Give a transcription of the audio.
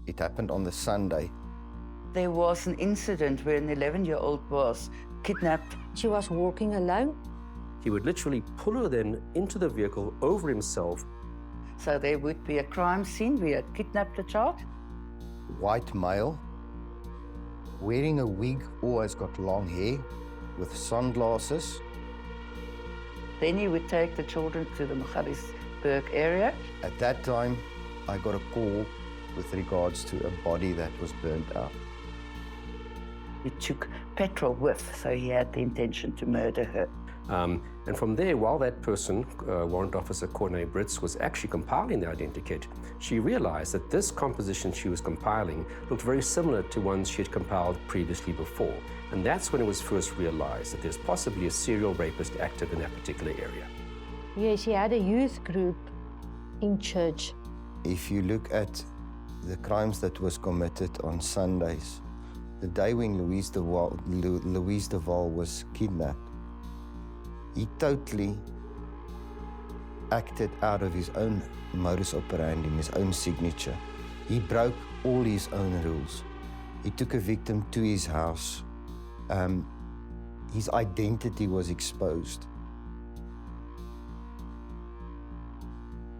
It happened on the Sunday. There was an incident where an 11-year-old was kidnapped. She was walking alone. He would literally pull her then into the vehicle over himself. So there would be a crime scene. We had kidnapped a child. White male, wearing a wig, always got long hair, with sunglasses. Then he would take the children to the Magaliesburg area. At that time, I got a call with regards to a body that was burnt out. He took petrol with, so he had the intention to murder her. And from there, while that person, Warrant Officer Corne Brits, was actually compiling the identikit, she realized that this composition she was compiling looked very similar to ones she had compiled previously before. And that's when it was first realized that there's possibly a serial rapist active in that particular area. Yes, she had a youth group in church. If you look at the crimes that was committed on Sundays, the day when Louise de Waal was kidnapped, he totally acted out of his own modus operandi, his own signature. He broke all his own rules. He took a victim to his house. His identity was exposed.